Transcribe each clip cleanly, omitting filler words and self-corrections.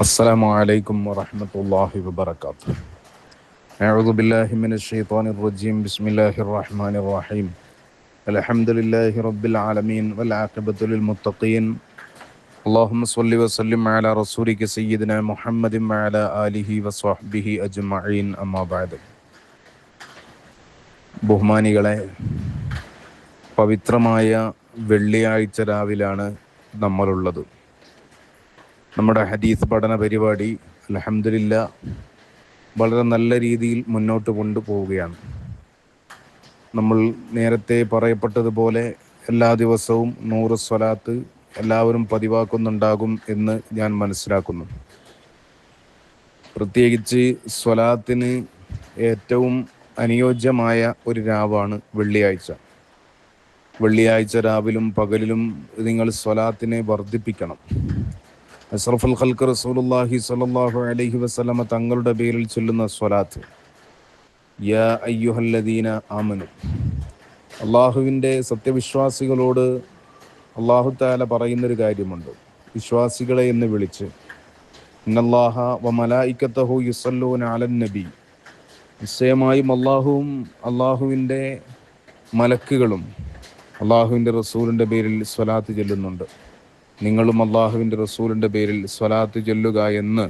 السلام عليكم ورحمة الله وبركاته. أعوذ بالله من الشيطان الرجيم. بسم الله الرحمن الرحيم. الحمد لله رب العالمين والعاقبة للمتقين. اللهم صل وسلم على رسولك سيدنا محمد وعلى آله وصحبه أجمعين. أما بعد. ബഹുമാനികളെ, പവിത്രമായ വെള്ളിയാഴ്ച രാവിലാണ് നമ്മളുള്ളത്. നമ്മുടെ ഹദീസ് പഠന പരിപാടി അൽഹംദുലില്ലാ വളരെ നല്ല രീതിയിൽ മുന്നോട്ട് കൊണ്ടുപോവുകയാണ്. നമ്മൾ നേരത്തെ പറയപ്പെട്ടതുപോലെ എല്ലാ ദിവസവും 100 സ്വലാത്ത് എല്ലാവരും പതിവാക്കുന്നുണ്ടാകും എന്ന് ഞാൻ മനസ്സിലാക്കുന്നു. പ്രത്യേകിച്ച് സ്വലാത്തിന് ഏറ്റവും അനുയോജ്യമായ ഒരു രാവാണ് വെള്ളിയാഴ്ച. വെള്ളിയാഴ്ച രാവിലും പകലിലും നിങ്ങൾ സ്വലാത്തിനെ വർദ്ധിപ്പിക്കണം. അഷ്റഫുൽ ഖൽഖ് റസൂലുള്ളാഹി സ്വല്ലല്ലാഹു അലൈഹി വസല്ലമ തങ്ങളുടെ പേരിൽ ചൊല്ലുന്ന സ്വലാത്ത്, യാ അയ്യുഹല്ലദീന ആമനു, അള്ളാഹുവിൻ്റെ സത്യവിശ്വാസികളോട് അള്ളാഹു തആല പറയുന്നൊരു കാര്യമുണ്ട്. വിശ്വാസികളെ എന്ന് വിളിച്ച്, ഇന്നല്ലാഹ വ മലായികതഹു യുസല്ലൂന അലൻ നബി, നിശ്ചയമായും അള്ളാഹുവും അള്ളാഹുവിൻ്റെ മലക്കുകളും അള്ളാഹുവിൻ്റെ റസൂലിൻ്റെ പേരിൽ സ്വലാത്ത് ചൊല്ലുന്നുണ്ട്. നിങ്ങളും അള്ളാഹുവിൻ്റെ റസൂലിൻ്റെ പേരിൽ സ്വലാത്ത് ചൊല്ലുക എന്ന്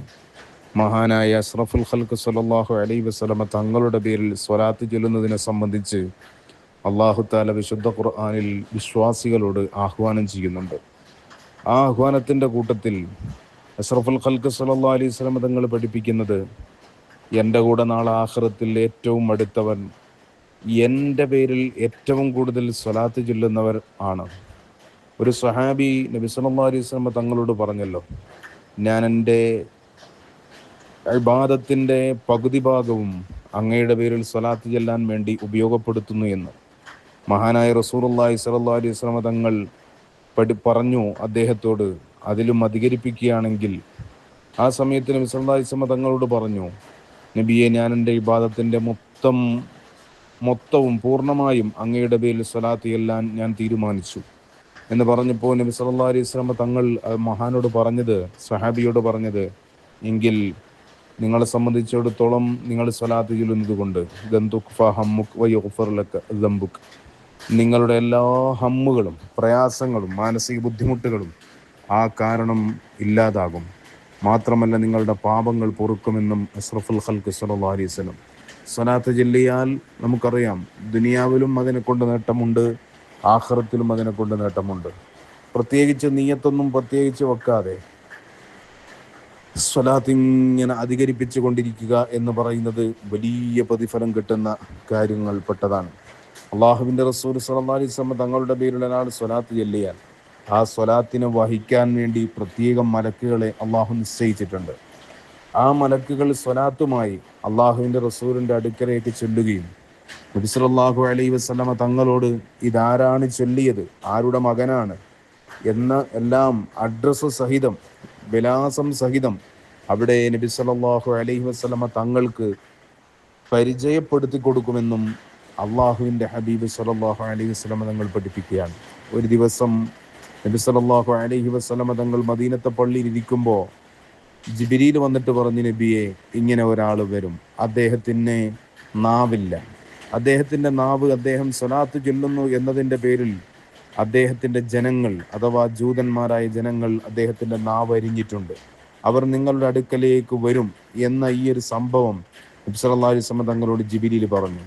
മഹാനായ അഷ്റഫുൽ ഖൽഖ് സ്വല്ലല്ലാഹു അലൈഹി വസല്ലമ തങ്ങളുടെ പേരിൽ സ്വലാത്ത് ചൊല്ലുന്നതിനെ സംബന്ധിച്ച് അള്ളാഹു തആല വിശുദ്ധ ഖുർആനിൽ വിശ്വാസികളോട് ആഹ്വാനം ചെയ്യുന്നുണ്ട്. ആ ആഹ്വാനത്തിൻ്റെ കൂട്ടത്തിൽ അഷ്റഫുൽ ഖൽഖ് സ്വല്ലല്ലാഹു അലൈഹി വസല്ലമ തങ്ങൾ പഠിപ്പിക്കുന്നത്, എൻ്റെ കൂടെ നാളെ ആഖിറത്തിൽ ഏറ്റവും അടുത്തവൻ എൻ്റെ പേരിൽ ഏറ്റവും കൂടുതൽ സ്വലാത്ത് ചൊല്ലുന്നവർ ആണ്. ഒരു സ്വഹാബി നബി സല്ലല്ലാഹു അലൈഹി വസല്ലമ തങ്ങളോട് പറഞ്ഞല്ലോ, ഞാൻ എൻ്റെ ഇബാദത്തിൻ്റെ പകുതി ഭാഗവും അങ്ങയുടെ പേരിൽ സ്വലാത്ത് ചൊല്ലാൻ വേണ്ടി ഉപയോഗപ്പെടുത്തുന്നു എന്ന്. മഹാനായ റസൂലുള്ളാഹി സ്വല്ലല്ലാഹു അലൈഹി വസല്ലമ തങ്ങൾ പറഞ്ഞു അദ്ദേഹത്തോട്, അതിലും അധികരിപ്പിക്കുകയാണെങ്കിൽ. ആ സമയത്ത് നബി സല്ലല്ലാഹു അലൈഹി വസല്ലമ തങ്ങളോട് പറഞ്ഞു, നബിയെ, ഞാൻ എൻ്റെ ഇബാദത്തിൻ്റെ മൊത്തവും പൂർണ്ണമായും അങ്ങയുടെ പേരിൽ സ്വലാത്ത് ചൊല്ലാൻ ഞാൻ തീരുമാനിച്ചു എന്ന് പറഞ്ഞപ്പോൾ നബി സല്ലല്ലാഹു അലൈഹി വസല്ലമ തങ്ങൾ മഹാനോട് പറഞ്ഞത്, സ്വഹാബിയോട് പറഞ്ഞത്, എങ്കിൽ നിങ്ങളെ സംബന്ധിച്ചിടത്തോളം നിങ്ങൾ സ്വലാത്ത് ചൊല്ലുന്നത് കൊണ്ട് നിങ്ങളുടെ എല്ലാ ഹമ്മുകളും പ്രയാസങ്ങളും മാനസിക ബുദ്ധിമുട്ടുകളും ആ കാരണം ഇല്ലാതാകും. മാത്രമല്ല നിങ്ങളുടെ പാപങ്ങൾ പൊറുക്കുമെന്നും അഷ്റഫുൽ ഖൽഖ് സ്വല്ലല്ലാഹു അലൈഹി വസല്ലം. സ്വലാത്ത് ചൊല്ലിയാൽ നമുക്കറിയാം, ദുനിയാവിലും അതിനെ കൊണ്ട് നേട്ടമുണ്ട്, ആഖിറത്തിലും അതിനെ കൊണ്ട് നേട്ടമുണ്ട്. പ്രത്യേകിച്ച് നീയത്തൊന്നും പ്രത്യേകിച്ച് വെക്കാതെ സ്വലാത്ത് ഇങ്ങനെ അധികരിപ്പിച്ചു കൊണ്ടിരിക്കുക എന്ന് പറയുന്നത് വലിയ പ്രതിഫലം കിട്ടുന്ന കാര്യങ്ങൾ പെട്ടതാണ്. അള്ളാഹുവിൻ്റെ റസൂൽ സ്വല്ലല്ലാഹു അലൈഹി വസല്ലം തങ്ങളുടെ പേരിൽ ഒരാൾ സ്വലാത്ത് ചൊല്ലിയാൽ ആ സ്വലാത്തിനെ വഹിക്കാൻ വേണ്ടി പ്രത്യേകം മലക്കുകളെ അള്ളാഹു നിശ്ചയിച്ചിട്ടുണ്ട്. ആ മലക്കുകൾ സ്വലാത്തുമായി അള്ളാഹുവിൻ്റെ റസൂലിൻ്റെ അടുക്കലേക്ക് ചൊല്ലുകയും നബി സല്ലല്ലാഹു അലൈഹി വസല്ലമ തങ്ങളോട് ഇതാരാണ് ചൊല്ലിയത്, ആരുടെ മകനാണ് എന്ന് എല്ലാം അഡ്രസ്സ് സഹിതം വിലാസം സഹിതം അവിടെ നബി സല്ലല്ലാഹു അലൈഹി വസല്ലമ തങ്ങൾക്ക് പരിചയപ്പെടുത്തി കൊടുക്കുമെന്നും അള്ളാഹുവിൻ്റെ ഹബീബ് സല്ലല്ലാഹു അലൈഹി വസല്ലമ തങ്ങൾ പഠിപ്പിക്കുകയാണ്. ഒരു ദിവസം നബി സല്ലല്ലാഹു അലൈഹി വസല്ലമ തങ്ങൾ മദീനത്തെ പള്ളിയിൽ ഇരിക്കുമ്പോൾ ജിബ്രീൽ വന്നിട്ട് പറഞ്ഞു, നബിയെ, ഇങ്ങനെ ഒരാൾ വരും, അദ്ദേഹത്തിന് നാവില്ല, അദ്ദേഹത്തിൻ്റെ നാവ് അദ്ദേഹം സ്വലാത്ത് ചൊല്ലുന്നു എന്നതിൻ്റെ പേരിൽ അദ്ദേഹത്തിൻ്റെ ജനങ്ങൾ അഥവാ ജൂതന്മാരായ ജനങ്ങൾ അദ്ദേഹത്തിൻ്റെ നാവ് അരിഞ്ഞിട്ടുണ്ട്, അവർ നിങ്ങളുടെ അടുക്കലേക്ക് വരും എന്ന ഈ ഒരു സംഭവം നബി സല്ലല്ലാഹു അലൈഹി വസല്ലം തങ്ങളോട് ജിബ്രീൽ പറഞ്ഞു.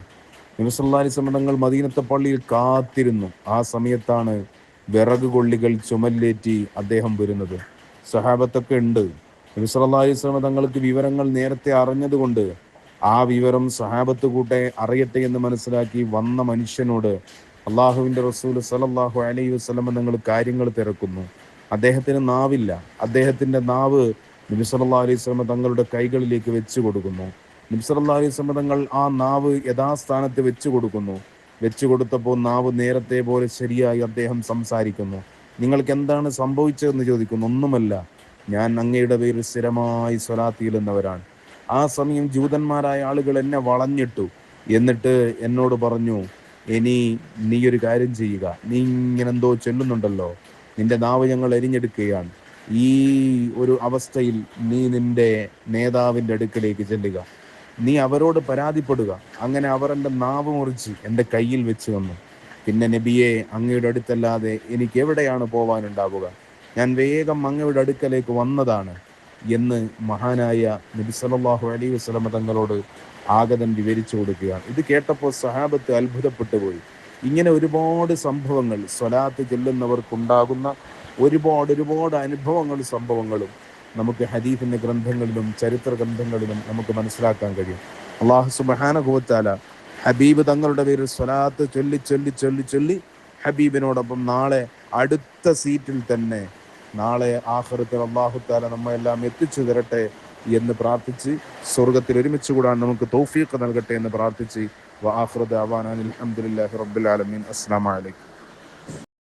നബി സല്ലല്ലാഹു അലൈഹി വസല്ലം തങ്ങൾ മദീനത്തെ പള്ളിയിൽ കാത്തിരുന്നു. ആ സമയത്താണ് വിറക് കൊള്ളികൾ ചുമലേറ്റി അദ്ദേഹം വരുന്നത്. സഹാബത്തൊക്കെ ഉണ്ട്. നബി സല്ലല്ലാഹു അലൈഹി വസല്ലം തങ്ങൾക്ക് വിവരങ്ങൾ നേരത്തെ അറിഞ്ഞതുകൊണ്ട് ആ വിവരം സഹാബത്ത് കൂട്ടെ അറിയട്ടെ എന്ന് മനസ്സിലാക്കി വന്ന മനുഷ്യനോട് അള്ളാഹുവിൻ്റെ റസൂൽ സല്ലല്ലാഹു അലൈഹി വസല്ലം തങ്ങൾ കാര്യങ്ങൾ തിരക്കുന്നു. അദ്ദേഹത്തിന് നാവില്ല. അദ്ദേഹത്തിൻ്റെ നാവ് നബി സല്ലല്ലാഹു അലൈഹി വസല്ലം തങ്ങളുടെ കൈകളിലേക്ക് വെച്ച് കൊടുക്കുന്നു. നബി സല്ലല്ലാഹു അലൈഹി വസല്ലം തങ്ങൾ ആ നാവ് യഥാസ്ഥാനത്ത് വെച്ച് കൊടുക്കുന്നു. വെച്ച് കൊടുത്തപ്പോൾ നാവ് നേരത്തെ പോലെ ശരിയായി അദ്ദേഹം സംസാരിക്കുന്നു. നിങ്ങൾക്ക് എന്താണ് സംഭവിച്ചതെന്ന് ചോദിക്കുന്നു. ഒന്നുമല്ല, ഞാൻ അങ്ങയുടെ പേരിൽ സ്ഥിരമായി സ്വലാത്ത് ചൊല്ലുന്നവരാണ്. ആ സമയം ജൂതന്മാരായ ആളുകൾ എന്നെ വളഞ്ഞിട്ടു. എന്നിട്ട് എന്നോട് പറഞ്ഞു, ഇനി നീ ഒരു കാര്യം ചെയ്യുക, നീ ഇങ്ങനെ എന്തോ ചൊല്ലുന്നുണ്ടല്ലോ, നിന്റെ നാവ് ഞങ്ങൾ എരിഞ്ഞെടുക്കുകയാണ്, ഈ ഒരു അവസ്ഥയിൽ നീ നിന്റെ നേതാവിൻ്റെ അടുക്കലേക്ക് ചെല്ലുക, നീ അവരോട് പരാതിപ്പെടുക. അങ്ങനെ അവർ എൻ്റെ നാവ് മുറിച്ച് എൻ്റെ കയ്യിൽ വെച്ച് വന്നു. പിന്നെ നബിയെ, അങ്ങയുടെ അടുത്തല്ലാതെ എനിക്ക് എവിടെയാണ് പോവാനുണ്ടാവുക? ഞാൻ വേഗം അങ്ങയുടെ അടുക്കലേക്ക് വന്നതാണ് എന്ന് മഹാനായ നബി സല്ലല്ലാഹു അലൈഹി വസല്ലം തങ്ങളോട് ആഗതൻ വിവരിച്ചു കൊടുക്കുകയാണ്. ഇത് കേട്ടപ്പോൾ സഹാബത്ത് അത്ഭുതപ്പെട്ടു പോയി. ഇങ്ങനെ ഒരുപാട് സംഭവങ്ങൾ സ്വലാത്ത് ചെല്ലുന്നവർക്കുണ്ടാകുന്ന ഒരുപാട് അനുഭവങ്ങളും സംഭവങ്ങളും നമുക്ക് ഹദീസിന്റെ ഗ്രന്ഥങ്ങളിലും ചരിത്ര ഗ്രന്ഥങ്ങളിലും നമുക്ക് മനസ്സിലാക്കാൻ കഴിയും. അല്ലാഹു സുബ്ഹാനഹു വ തആല ഹബീബ് തങ്ങളുടെ പേരിൽ സ്വലാത്ത് ചൊല്ലി ചൊല്ലി ചൊല്ലി ചൊല്ലി ഹബീബിനോടൊപ്പം നാളെ അടുത്ത സീറ്റിൽ തന്നെ, നാളെ ആഖിറത്തിൽ അല്ലാഹു തആല നമ്മയെല്ലാം എത്തിച്ചു തരട്ടെ എന്ന് പ്രാർത്ഥിച്ച്, സ്വർഗത്തിൽ ഒരുമിച്ച് കൂടാൻ നമുക്ക് തൗഫീഖ് നൽകട്ടെ എന്ന് പ്രാർത്ഥിച്ച്, വ ആഖിറു ദഅവാനാ അൽഹംദുലില്ലാഹി റബ്ബിൽ ആലമീൻ. അസ്സലാമു അലൈക്കും.